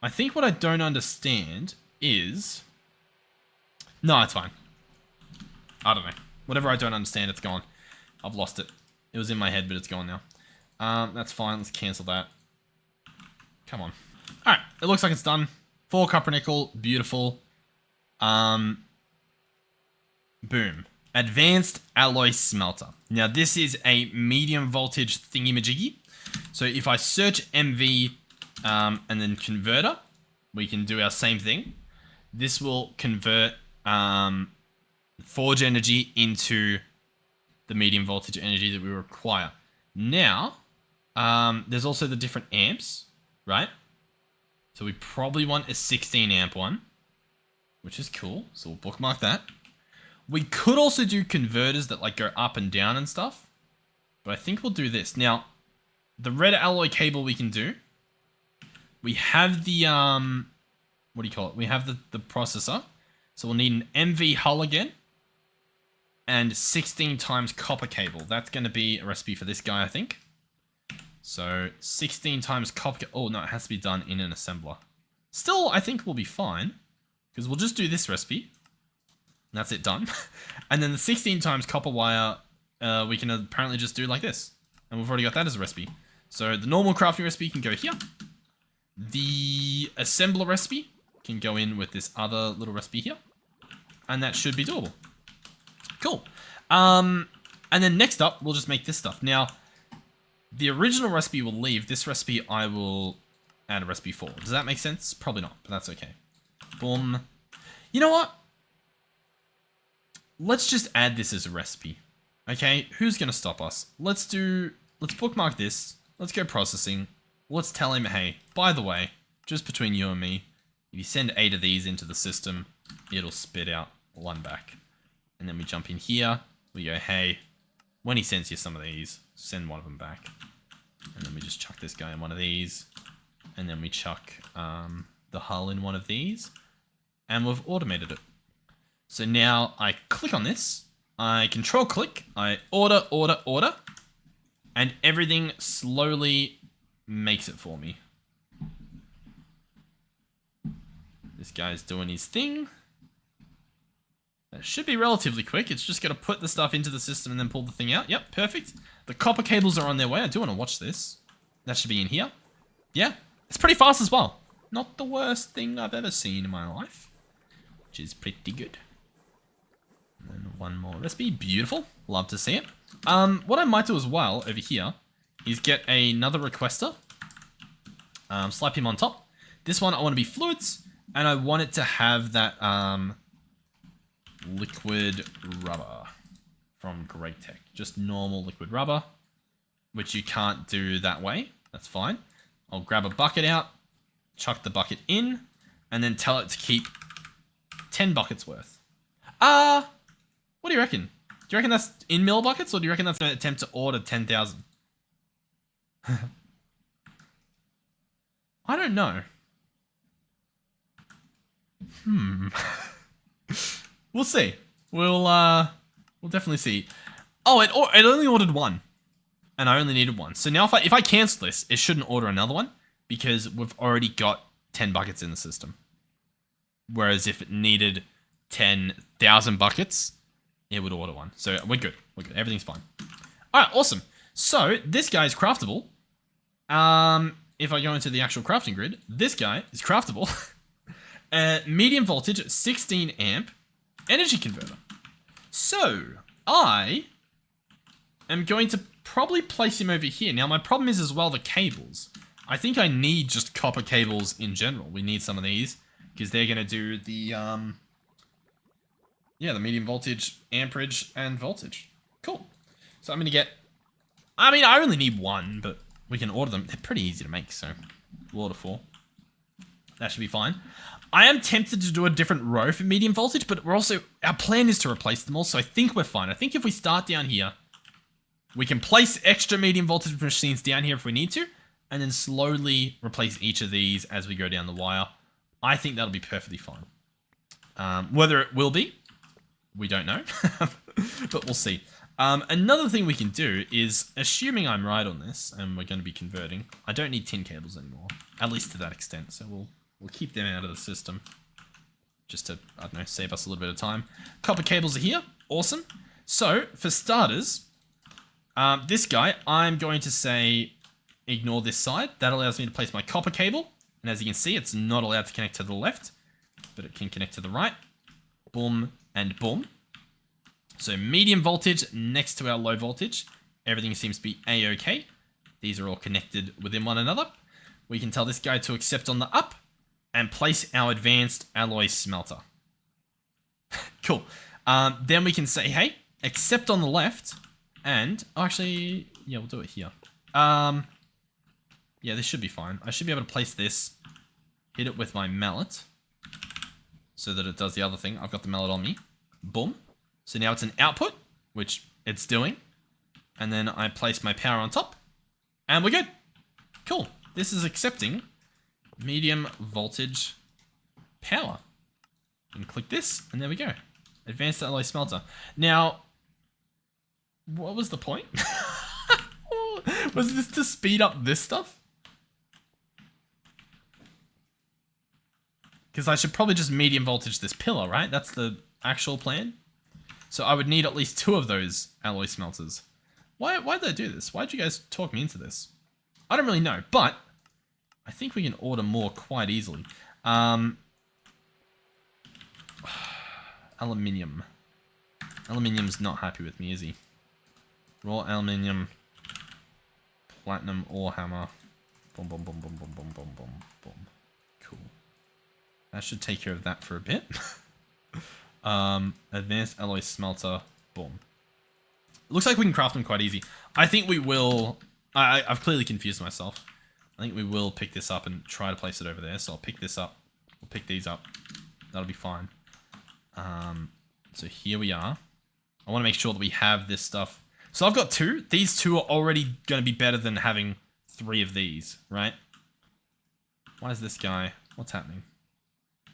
think what I don't understand is... No, it's fine. I don't know. Whatever I don't understand, it's gone. I've lost it. It was in my head, but it's gone now. That's fine. Let's cancel that. Come on. Alright, it looks like it's done. 4 copper nickel. Beautiful. Boom. Advanced alloy smelter. Now, this is a medium voltage thingy-majiggy. So if I search MV and then converter, we can do our same thing. This will convert forge energy into the medium voltage energy that we require. Now, there's also the different amps, right? So we probably want a 16 amp one, which is cool. So we'll bookmark that. We could also do converters that like go up and down and stuff. But I think we'll do this. Now, the red alloy cable we can do. We have the, what do you call it? We have the processor. So we'll need an MV hull again. And 16 times copper cable. That's going to be a recipe for this guy, I think. So 16 times copper. Oh, no, it has to be done in an assembler. Still, I think we'll be fine. Because we'll just do this recipe. And that's it done. And then the 16 times copper wire, we can apparently just do like this. And we've already got that as a recipe. So the normal crafting recipe can go here. The assembler recipe can go in with this other little recipe here. And that should be doable. Cool. And then next up, we'll just make this stuff. Now, the original recipe will leave. This recipe, I will add a recipe for. Does that make sense? Probably not, but that's okay. Boom. You know what? Let's just add this as a recipe. Okay, who's going to stop us? Let's bookmark this. Let's go processing. Let's tell him, hey, by the way, just between you and me, if you send 8 of these into the system, it'll spit out 1 back. And then we jump in here. We go, hey, when he sends you some of these, send 1 of them back. And then we just chuck this guy in 1 of these. And then we chuck the hull in 1 of these. And we've automated it. So now I click on this. I control click. I order. And everything slowly makes it for me. This guy's doing his thing. That should be relatively quick. It's just got to put the stuff into the system and then pull the thing out. Yep, perfect. The copper cables are on their way. I do want to watch this. That should be in here. Yeah, it's pretty fast as well. Not the worst thing I've ever seen in my life, which is pretty good. And then 1 more recipe. Beautiful. Love to see it. What I might do as well over here is get another requester. Slap him on top. This one I want to be fluids, and I want it to have that liquid rubber from Great Tech. Just normal liquid rubber, which you can't do that way. That's fine. I'll grab a bucket out, chuck the bucket in, and then tell it to keep 10 buckets worth. What do you reckon? Do you reckon that's in mil buckets, or do you reckon that's an attempt to order 10,000? I don't know. We'll see. We'll definitely see. Oh, it only ordered 1, and I only needed 1. So now if I cancel this, it shouldn't order another one because we've already got 10 buckets in the system. Whereas if it needed 10,000 buckets, it would order 1. So we're good. We're good. Everything's fine. All right, awesome. So this guy is craftable. If I go into the actual crafting grid, this guy is craftable. Medium voltage, 16 amp. Energy converter. So, I am going to probably place him over here. Now, my problem is as well the cables. I think I need just copper cables in general. We need some of these because they're going to do the, the medium voltage, amperage, and voltage. Cool. So, I'm going to get, I only need 1, but we can order them. They're pretty easy to make, so we'll order 4. That should be fine. I am tempted to do a different row for medium voltage, but our plan is to replace them all, so I think we're fine. I think if we start down here, we can place extra medium voltage machines down here if we need to, and then slowly replace each of these as we go down the wire. I think that'll be perfectly fine. Whether it will be, we don't know, but we'll see. Another thing we can do is, assuming I'm right on this, and we're going to be converting, I don't need tin cables anymore, at least to that extent, so we'll keep them out of the system, just to, I don't know, save us a little bit of time. Copper cables are here, awesome. So, for starters, this guy, I'm going to say, ignore this side. That allows me to place my copper cable, and as you can see, it's not allowed to connect to the left, but it can connect to the right. Boom, and boom. So, medium voltage next to our low voltage. Everything seems to be A-OK. These are all connected within one another. We can tell this guy to accept on the up, and place our advanced alloy smelter. Cool. Then we can say, hey, accept on the left, and actually, yeah, we'll do it here. Yeah, this should be fine. I should be able to place this, hit it with my mallet so that it does the other thing. I've got the mallet on me. Boom. So now it's an output, which it's doing. And then I place my power on top. And we're good. Cool. This is accepting medium voltage power. And click this, and there we go. Advanced alloy smelter. Now, what was the point? Was this to speed up this stuff? Because I should probably just medium voltage this pillar, right? That's the actual plan. So I would need at least 2 of those alloy smelters. Why did I do this? Why'd you guys talk me into this? I don't really know, but I think we can order more quite easily. Aluminium. Aluminium's not happy with me, is he? Raw aluminium. Platinum ore hammer. Boom, boom, boom, boom, boom, boom, boom, boom, boom. Cool. That should take care of that for a bit. Advanced alloy smelter. Boom. It looks like we can craft them quite easy. I think we will... I've clearly confused myself. I think we will pick this up and try to place it over there. So I'll pick this up. We'll pick these up. That'll be fine. So here we are. I want to make sure that we have this stuff. So I've got 2. These 2 are already going to be better than having 3 of these, right? Why is this guy? What's happening?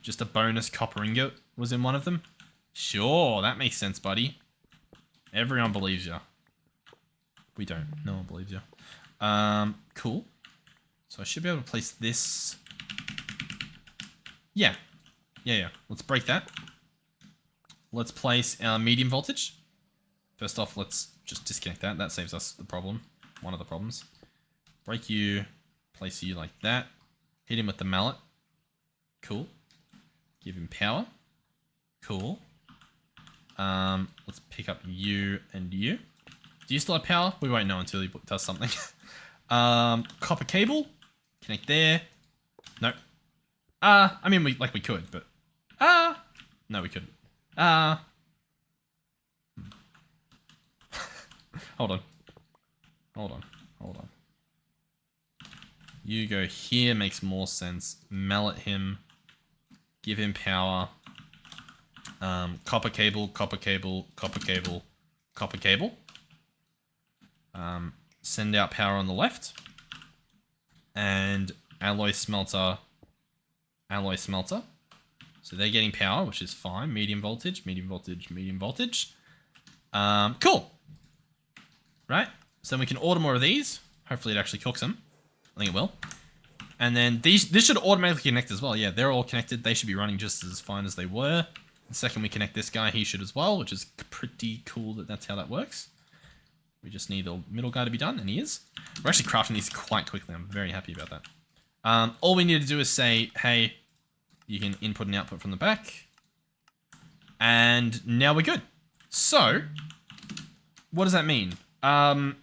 Just a bonus copper ingot was in one of them? Sure, that makes sense, buddy. Everyone believes you. We don't. No one believes you. Cool. So I should be able to place this. Yeah. Yeah. Let's break that. Let's place our medium voltage. First off, let's just disconnect that. That saves us the problem. One of the problems. Break you. Place you like that. Hit him with the mallet. Cool. Give him power. Cool. Let's pick up you and you. Do you still have power? We won't know until he does something. Copper cable. Connect there. No. I mean, we could, but... no, we couldn't. Hold on. You go here, makes more sense. Mallet him. Give him power. Copper cable, copper cable, copper cable, copper cable. Send out power on the left. And alloy smelter, alloy smelter. So they're getting power, which is fine. Medium voltage, medium voltage, medium voltage. Cool. Right? So then we can order more of these. Hopefully it actually cooks them. I think it will. And then this should automatically connect as well. Yeah, they're all connected. They should be running just as fine as they were. The second we connect this guy, he should as well, which is pretty cool that that's how that works. We just need the middle guy to be done, and he is. We're actually crafting these quite quickly. I'm very happy about that. All we need to do is say, hey, you can input and output from the back. And now we're good. So, what does that mean? I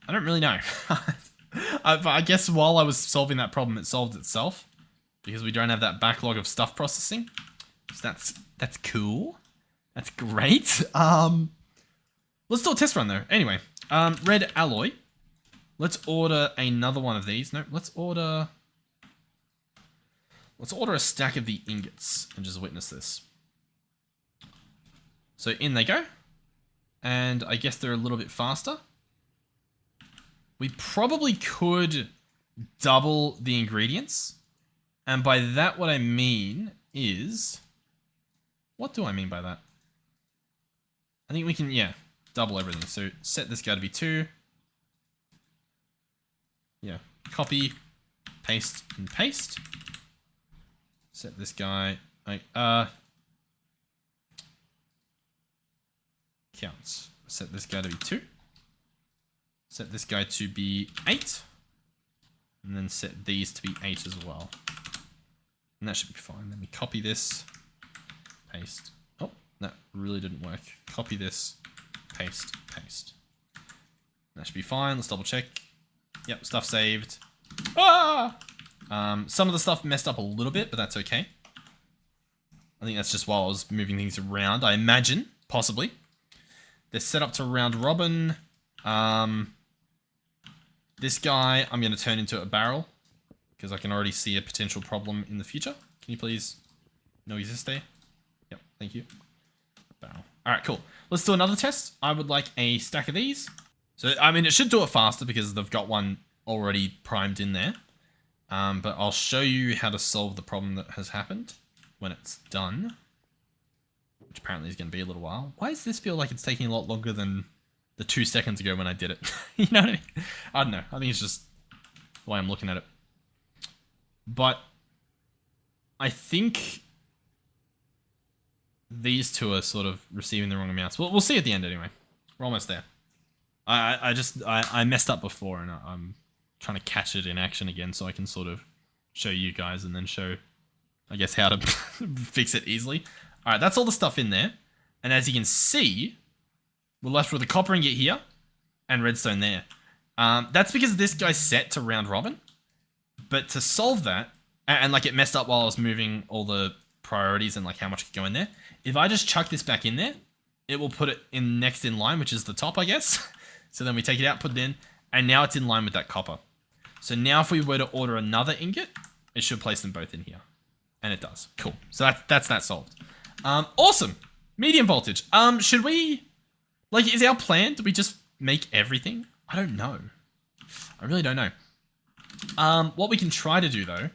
don't really know. I guess while I was solving that problem, it solved itself. Because we don't have that backlog of stuff processing. So that's cool. That's great. Let's do a test run though. Anyway, red alloy. Let's order another one of these. No, let's order a stack of the ingots and just witness this. So in they go. And I guess they're a little bit faster. We probably could double the ingredients. And by that, what I mean is... What do I mean by that? I think we can, yeah, double everything. So set this guy to be 2. Yeah, copy, paste, and paste. Set this guy, counts. Set this guy to be 2. Set this guy to be 8. And then set these to be 8 as well. And that should be fine. Then we copy this, paste. Oh, that really didn't work. Copy this, paste, paste. That should be fine. Let's double check. Yep, stuff saved. Ah! Some of the stuff messed up a little bit, but that's okay. I think that's just while I was moving things around. I imagine, possibly. They're set up to round robin. This guy, I'm going to turn into a barrel. because I can already see a potential problem in the future. Can you please no existe? Yep, thank you. Barrel. All right, cool. Let's do another test. I would like a stack of these. So, I mean, it should do it faster because they've got one already primed in there. But I'll show you how to solve the problem that has happened when it's done. Which apparently is going to be a little while. Why does this feel like it's taking a lot longer than the 2 seconds ago when I did it? You know what I mean? I don't know. I think it's just the way I'm looking at it. But I think these two are sort of receiving the wrong amounts. We'll see at the end anyway. We're almost there. I messed up before and I'm trying to catch it in action again so I can sort of show you guys and then show, I guess, how to fix it easily. All right, that's all the stuff in there. And as you can see, we're left with a copper ingot here and redstone there. That's because this guy's set to round robin. But to solve that, and like it messed up while I was moving all the priorities and like how much could go in there. If I just chuck this back in there, it will put it in next in line, which is the top, I guess. So then we take it out, put it in, and now it's in line with that copper. So now if we were to order another ingot, it should place them both in here. And it does. Cool. So that's that solved. Awesome. Medium voltage. Should we, like, is our plan, do we just make everything? I don't know. I really don't know. What we can try to do though,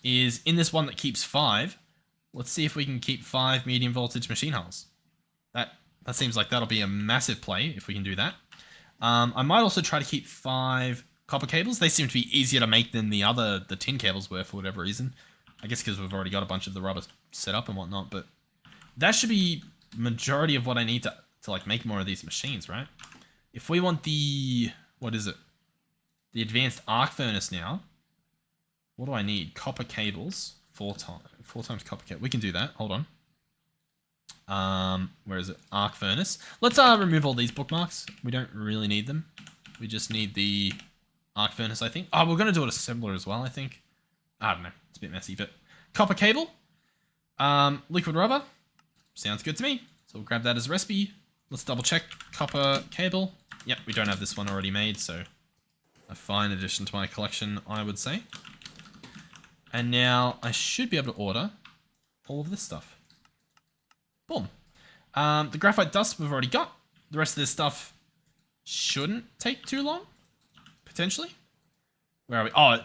is in this one that keeps 5, let's see if we can keep 5 medium voltage machine hulls. That seems like that'll be a massive play if we can do that. I might also try to keep 5 copper cables. They seem to be easier to make than the tin cables were for whatever reason. I guess because we've already got a bunch of the rubber set up and whatnot, but that should be majority of what I need to like make more of these machines, right? If we want the, what is it? The advanced arc furnace now. What do I need? Copper cables. 4 times copper cable. We can do that. Hold on. Where is it? Arc furnace. Let's remove all these bookmarks. We don't really need them. We just need the arc furnace, I think. Oh, we're going to do an assembler as well, I think. I don't know. It's a bit messy, but copper cable. Liquid rubber. Sounds good to me. So we'll grab that as a recipe. Let's double check. Copper cable. Yep, we don't have this one already made, so a fine addition to my collection, I would say. And now I should be able to order all of this stuff. Boom. The graphite dust we've already got. The rest of this stuff shouldn't take too long, potentially. Where are we? Oh,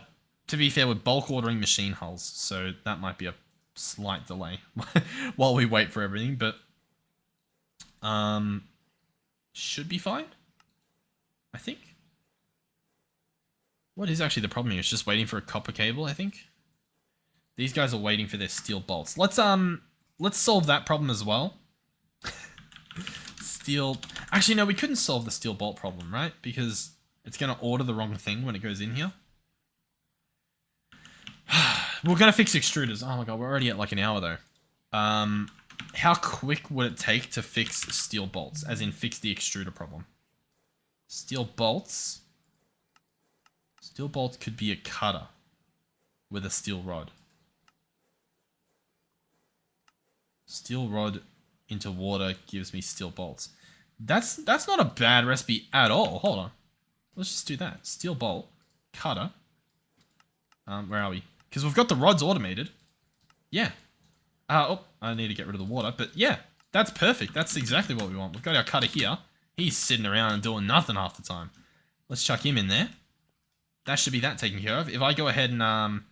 to be fair, we're bulk ordering machine hulls, so that might be a slight delay while we wait for everything, but should be fine, I think. What is actually the problem here? It's just waiting for a copper cable, I think. These guys are waiting for their steel bolts. Let's solve that problem as well. Steel. Actually, no, we couldn't solve the steel bolt problem, right? Because it's going to order the wrong thing when it goes in here. We're going to fix extruders. Oh my god, we're already at like an hour though. How quick would it take to fix steel bolts? As in fix the extruder problem. Steel bolts. Steel bolts could be a cutter with a steel rod. Steel rod into water gives me steel bolts. That's not a bad recipe at all. Hold on. Let's just do that. Steel bolt. Cutter. Where are we? Because we've got the rods automated. Yeah. Oh, I need to get rid of the water. But yeah, that's perfect. That's exactly what we want. We've got our cutter here. He's sitting around and doing nothing half the time. Let's chuck him in there. That should be that taken care of. If I go ahead and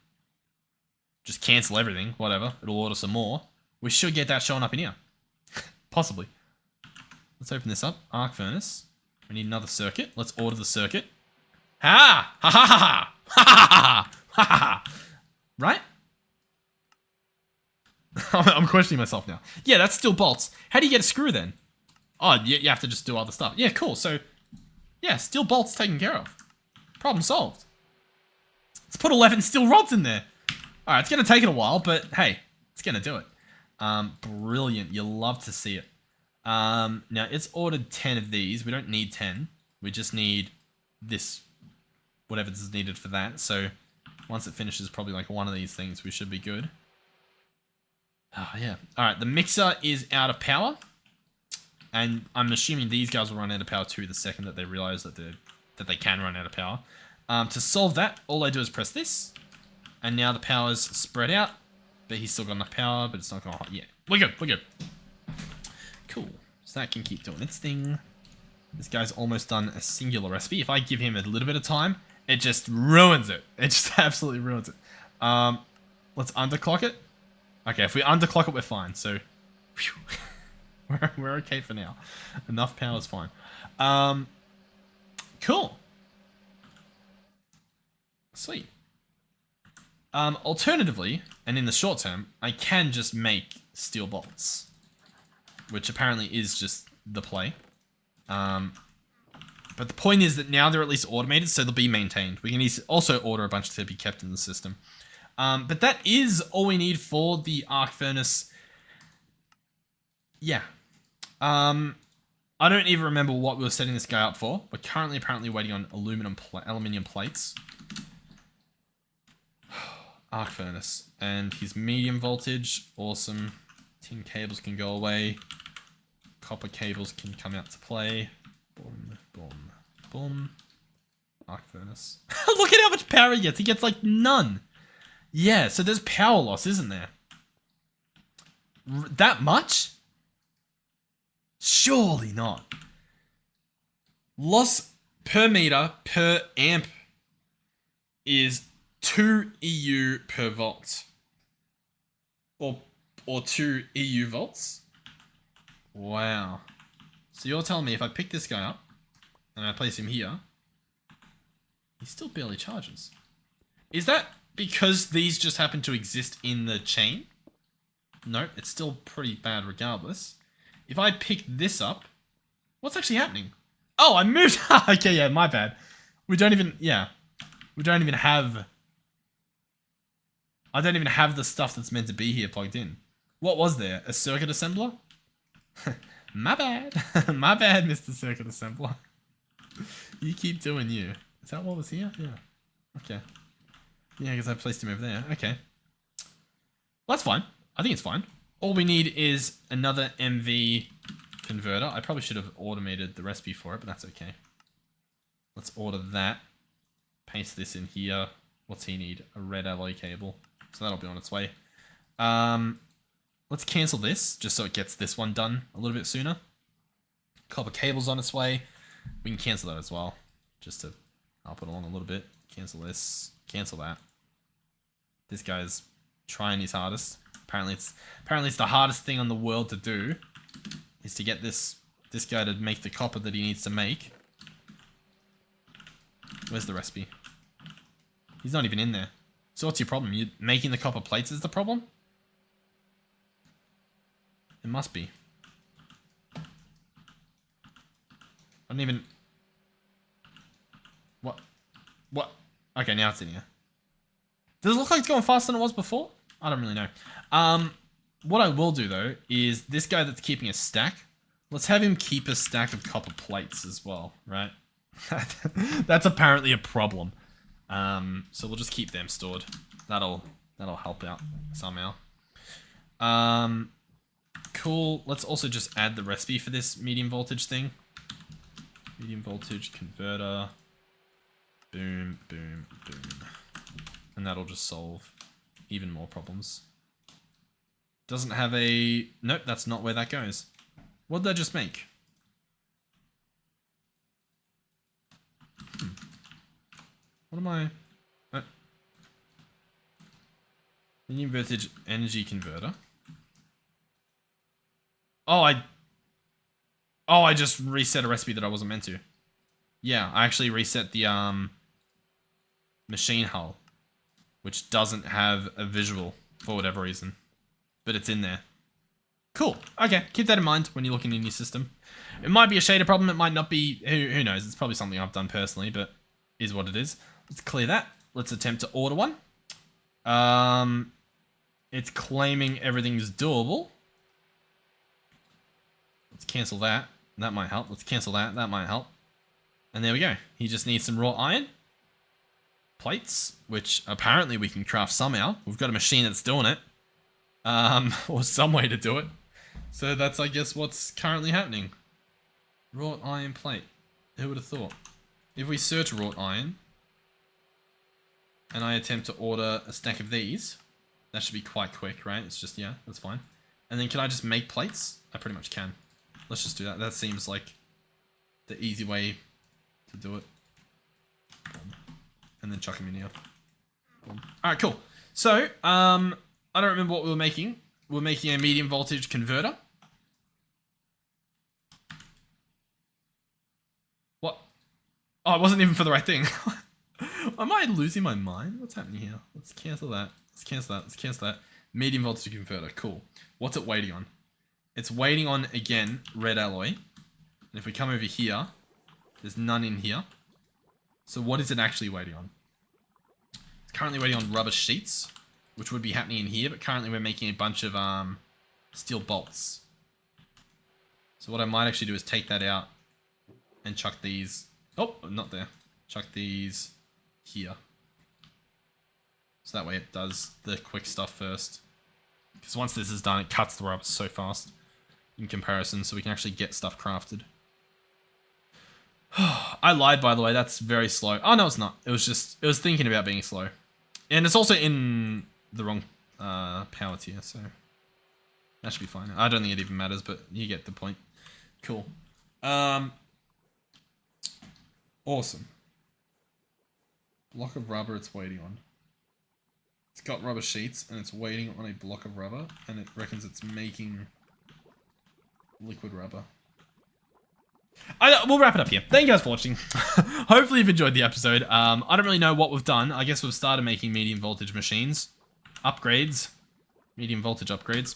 just cancel everything, whatever, it'll order some more. We should get that showing up in here. Possibly. Let's open this up. Arc furnace. We need another circuit. Let's order the circuit. Ha! Ha ha ha ha! Ha ha ha ha ha! Right? I'm questioning myself now. Yeah, that's still bolts. How do you get a screw then? Oh, you have to just do other stuff. Yeah, cool. So, yeah, steel bolts taken care of. Problem solved. Let's put 11 steel rods in there. All right, it's going to take it a while, but hey, it's going to do it. Brilliant. You'll love to see it. Now, it's ordered 10 of these. We don't need 10. We just need this, whatever is needed for that. So, once it finishes probably like one of these things, we should be good. Oh, yeah. All right, the mixer is out of power. And I'm assuming these guys will run out of power too the second that they realize that they can run out of power. To solve that, all I do is press this. And now the power's spread out. But he's still got enough power, but it's not going to... Yeah, we're good, we're good. Cool. So that can keep doing its thing. This guy's almost done a singular recipe. If I give him a little bit of time, it just ruins it. It just absolutely ruins it. Let's underclock it. Okay, if we underclock it, we're fine. So, we're okay for now. Enough power is fine. Cool. Sweet. Alternatively, and in the short term, I can just make steel bolts, which apparently is just the play. But the point is that now they're at least automated, so they'll be maintained. We can also order a bunch to be kept in the system. But that is all we need for the arc furnace. Yeah. I don't even remember what we were setting this guy up for. We're currently apparently waiting on aluminium plates. Arc furnace. And his medium voltage. Awesome. Tin cables can go away. Copper cables can come out to play. Boom, boom, boom. Arc furnace. Look at how much power he gets. He gets like none. Yeah, so there's power loss, isn't there? That much? Surely not. Loss per meter per amp is 2 EU per volt. Or 2 EU volts? Wow. So you're telling me if I pick this guy up and I place him here, he still barely charges. Is that because these just happen to exist in the chain? Nope, it's still pretty bad regardless. If I pick this up, what's actually happening? Oh, I moved. Okay, yeah, my bad. We don't even have... I don't even have the stuff that's meant to be here plugged in. What was there? A circuit assembler? My bad. My bad, Mr. Circuit Assembler. You keep doing you. Is that what was here? Yeah. Okay. Yeah, because I placed him over there. Okay. Well, that's fine. I think it's fine. All we need is another MV converter. I probably should have automated the recipe for it, but that's okay. Let's order that. Paste this in here. What's he need? A red alloy cable. So that'll be on its way. Let's cancel this, just so it gets this one done a little bit sooner. Copper cable's on its way. We can cancel that as well, just to help it along a little bit. Cancel this, cancel that. This guy's trying his hardest. Apparently it's the hardest thing on the world to do, is to get this guy to make the copper that he needs to make. Where's the recipe? He's not even in there. So what's your problem? You making the copper plates is the problem? It must be. I don't even... What? Okay, now it's in here. Does it look like it's going faster than it was before? I don't really know. What I will do, though, is this guy that's keeping a stack, let's have him keep a stack of copper plates as well, right? That's apparently a problem. So we'll just keep them stored. That'll help out somehow. Cool. Let's also just add the recipe for this medium voltage thing. Medium voltage converter. Boom, boom, boom. And that'll just solve even more problems. Doesn't have a... Nope, that's not where that goes. What did I just make? What am I... Medium voltage energy converter. Oh, I just reset a recipe that I wasn't meant to. Yeah, I actually reset the machine hull, which doesn't have a visual for whatever reason, but it's in there. Cool. Okay, keep that in mind when you're looking in your system. It might be a shader problem. It might not be. Who knows? It's probably something I've done personally, but is what it is. Let's clear that. Let's attempt to order one. It's claiming everything's doable. Let's cancel that. That might help. Let's cancel that. That might help. And there we go. He just needs some raw iron. Plates, which apparently we can craft somehow. We've got a machine that's doing it. Or some way to do it. So that's, I guess, what's currently happening. Wrought iron plate. Who would have thought? If we search wrought iron, and I attempt to order a stack of these, that should be quite quick, right? It's just, yeah, that's fine. And then can I just make plates? I pretty much can. Let's just do that. That seems like the easy way to do it. And then chuck them in here. Alright, cool. So, I don't remember what we were making. We were making a medium voltage converter. What? Oh, it wasn't even for the right thing. Am I losing my mind? What's happening here? Let's cancel that. Let's cancel that. Let's cancel that. Medium voltage converter. Cool. What's it waiting on? It's waiting on, again, red alloy. And if we come over here, there's none in here. So what is it actually waiting on? It's currently waiting on rubber sheets, which would be happening in here, but currently we're making a bunch of steel bolts. So what I might actually do is take that out and chuck these... Oh, not there. Chuck these here. So that way it does the quick stuff first. Because once this is done, it cuts the rubber so fast in comparison, so we can actually get stuff crafted. I lied, by the way. That's very slow. Oh, no, it's not. It was thinking about being slow. And it's also in the wrong power tier, so that should be fine. I don't think it even matters, but you get the point. Cool. Awesome. Block of rubber it's waiting on. It's got rubber sheets, and it's waiting on a block of rubber, and it reckons it's making liquid rubber. We'll wrap it up here. Thank you guys for watching. Hopefully you've enjoyed the episode. I don't really know what we've done. I guess we've started making medium voltage machines. Upgrades. Medium voltage upgrades.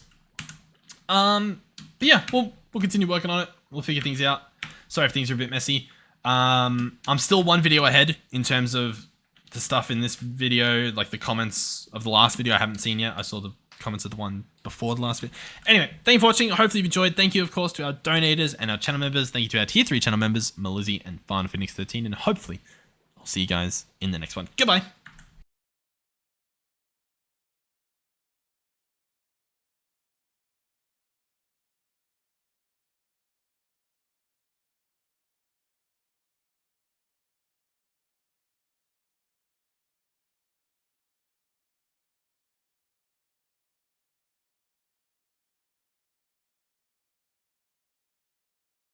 But yeah, we'll continue working on it. We'll figure things out. Sorry if things are a bit messy. I'm still one video ahead in terms of the stuff in this video, like the comments of the last video I haven't seen yet. I saw the comments of the one before the last video. Anyway, thank you for watching. Hopefully you've enjoyed. Thank you, of course, to our donators and our channel members. Thank you to our tier 3 channel members, Melizzy and Phoenix13. And hopefully I'll see you guys in the next one. Goodbye.